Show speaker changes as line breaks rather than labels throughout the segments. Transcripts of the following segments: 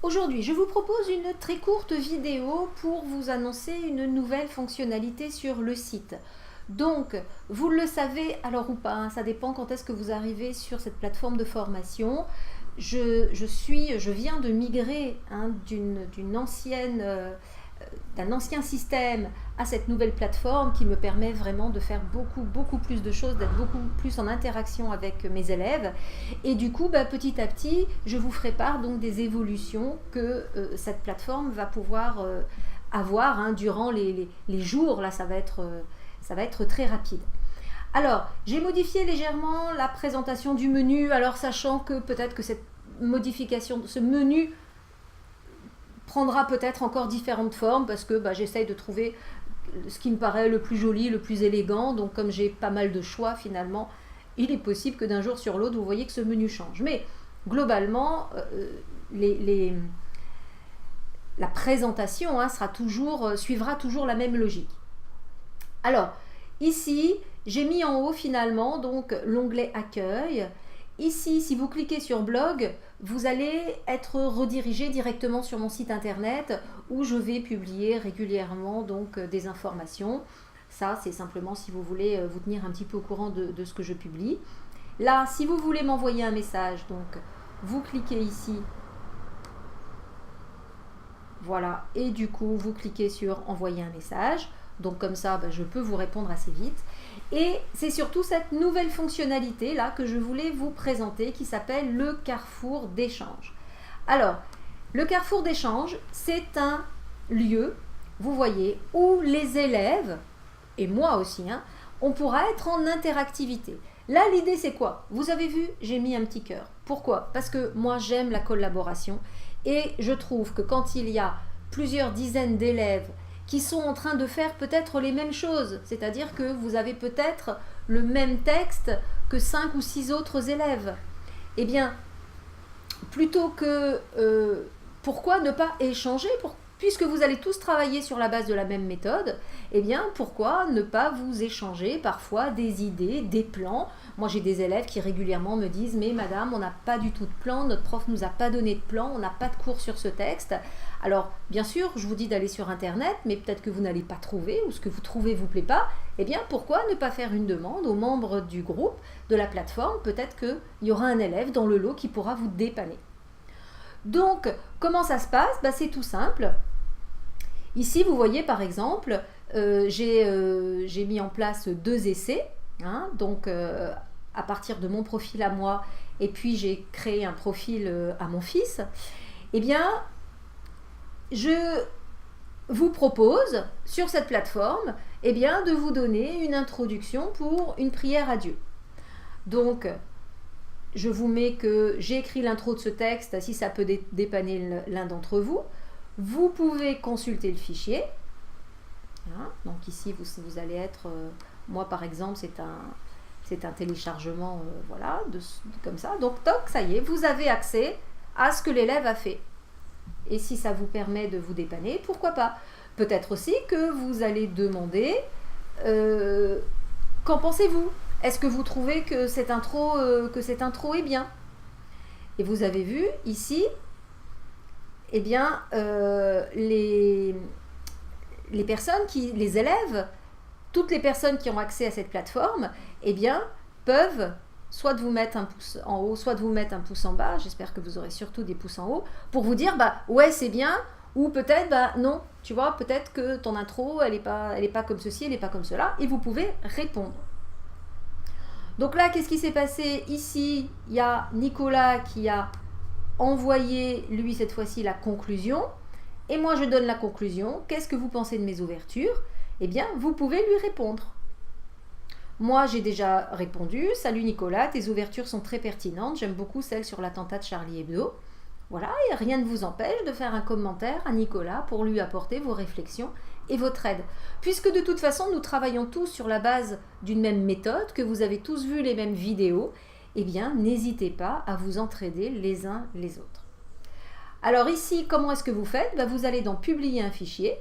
Aujourd'hui, je vous propose une très courte vidéo pour vous annoncer une nouvelle fonctionnalité sur le site. Donc, vous le savez, alors ou pas, hein, ça dépend quand est-ce que vous arrivez sur cette plateforme de formation. Je viens de migrer hein, d'un ancien système à cette nouvelle plateforme qui me permet vraiment de faire beaucoup plus de choses, d'être beaucoup plus en interaction avec mes élèves. Et du coup, petit à petit, je vous ferai part donc des évolutions que cette plateforme va pouvoir avoir hein, durant les jours. Là, ça va être très rapide. Alors, j'ai modifié légèrement la présentation du menu, alors sachant que peut-être que cette modification de ce menu prendra peut-être encore différentes formes parce que j'essaye de trouver ce qui me paraît le plus joli, le plus élégant. Donc comme j'ai pas mal de choix finalement, il est possible que d'un jour sur l'autre, vous voyez que ce menu change. Mais globalement, la présentation hein, suivra toujours la même logique. Alors, ici, j'ai mis en haut finalement donc l'onglet Accueil. Ici, si vous cliquez sur Blog, vous allez être redirigé directement sur mon site internet où je vais publier régulièrement donc des informations. Ça, c'est simplement si vous voulez vous tenir un petit peu au courant de ce que je publie. Là, si vous voulez m'envoyer un message, donc vous cliquez ici. Voilà, et du coup, vous cliquez sur Envoyer un message. Donc comme ça, je peux vous répondre assez vite. Et c'est surtout cette nouvelle fonctionnalité là que je voulais vous présenter qui s'appelle le carrefour d'échange. Alors, le carrefour d'échange, c'est un lieu, vous voyez, où les élèves, et moi aussi, hein, on pourra être en interactivité. Là, l'idée c'est quoi? Vous avez vu, j'ai mis un petit cœur. Pourquoi? Parce que moi, j'aime la collaboration et je trouve que quand il y a plusieurs dizaines d'élèves qui sont en train de faire peut-être les mêmes choses. C'est-à-dire que vous avez peut-être le même texte que 5 ou 6 autres élèves. Eh bien, plutôt que... pourquoi ne pas échanger puisque vous allez tous travailler sur la base de la même méthode, eh bien, pourquoi ne pas vous échanger parfois des idées, des plans? Moi, j'ai des élèves qui régulièrement me disent « Mais madame, on n'a pas du tout de plan, notre prof ne nous a pas donné de plan, on n'a pas de cours sur ce texte. » Alors, bien sûr, je vous dis d'aller sur Internet, mais peut-être que vous n'allez pas trouver, ou ce que vous trouvez ne vous plaît pas. Eh bien, pourquoi ne pas faire une demande aux membres du groupe, de la plateforme? Peut-être qu'il y aura un élève dans le lot qui pourra vous dépanner. Donc, comment ça se passe? C'est tout simple. Ici, vous voyez par exemple, j'ai mis en place 2 essais. Hein, donc, à partir de mon profil à moi, et puis j'ai créé un profil à mon fils. Eh bien, je vous propose sur cette plateforme de vous donner une introduction pour une prière à Dieu. Donc, je vous mets que j'ai écrit l'intro de ce texte, si ça peut dépanner l'un d'entre vous. Vous pouvez consulter le fichier. Hein, donc ici, vous allez être... moi, par exemple, c'est un téléchargement, voilà, comme ça. Donc, toc, ça y est, vous avez accès à ce que l'élève a fait. Et si ça vous permet de vous dépanner, pourquoi pas? Peut-être aussi que vous allez demander qu'en pensez-vous? Est-ce que vous trouvez que cette intro est bien? Et vous avez vu ici, eh bien, les élèves, toutes les personnes qui ont accès à cette plateforme, eh bien, peuvent soit de vous mettre un pouce en haut, soit de vous mettre un pouce en bas. J'espère que vous aurez surtout des pouces en haut pour vous dire ouais c'est bien, ou peut-être non, tu vois, peut-être que ton intro elle est pas comme ceci, elle est pas comme cela, et vous pouvez répondre. Donc là, qu'est-ce qui s'est passé? Ici, il y a Nicolas qui a envoyé lui cette fois-ci la conclusion, et moi je donne la conclusion. Qu'est-ce que vous pensez de mes ouvertures? Eh bien, vous pouvez lui répondre. Moi, j'ai déjà répondu. Salut Nicolas, tes ouvertures sont très pertinentes. J'aime beaucoup celles sur l'attentat de Charlie Hebdo. Voilà, et rien ne vous empêche de faire un commentaire à Nicolas pour lui apporter vos réflexions et votre aide. Puisque de toute façon, nous travaillons tous sur la base d'une même méthode, que vous avez tous vu les mêmes vidéos, eh bien, n'hésitez pas à vous entraider les uns les autres. Alors ici, comment est-ce que vous faites? Vous allez dans Publier un fichier,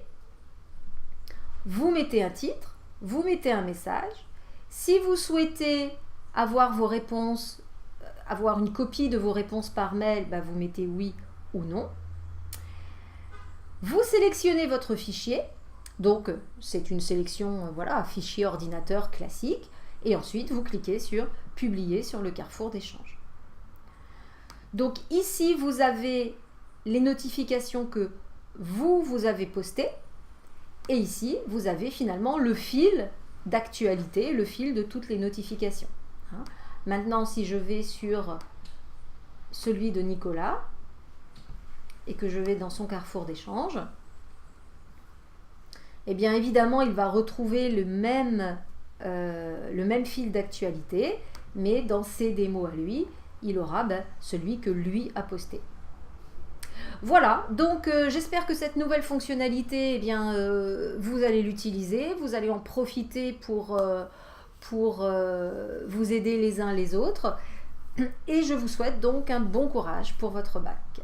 vous mettez un titre, vous mettez un message. Si vous souhaitez avoir vos réponses, avoir une copie de vos réponses par mail, vous mettez oui ou non. Vous sélectionnez votre fichier, donc c'est une sélection, voilà, fichier ordinateur classique, et ensuite vous cliquez sur publier sur le carrefour d'échange. Donc ici vous avez les notifications que vous avez postées, et ici vous avez finalement le fil d'actualité, le fil de toutes les notifications. Maintenant, si je vais sur celui de Nicolas et que je vais dans son carrefour d'échange, eh bien évidemment il va retrouver le même fil d'actualité, mais dans ses démos à lui, il aura celui que lui a posté. Voilà, donc j'espère que cette nouvelle fonctionnalité, eh bien, vous allez l'utiliser, vous allez en profiter pour vous aider les uns les autres. Et je vous souhaite donc un bon courage pour votre bac.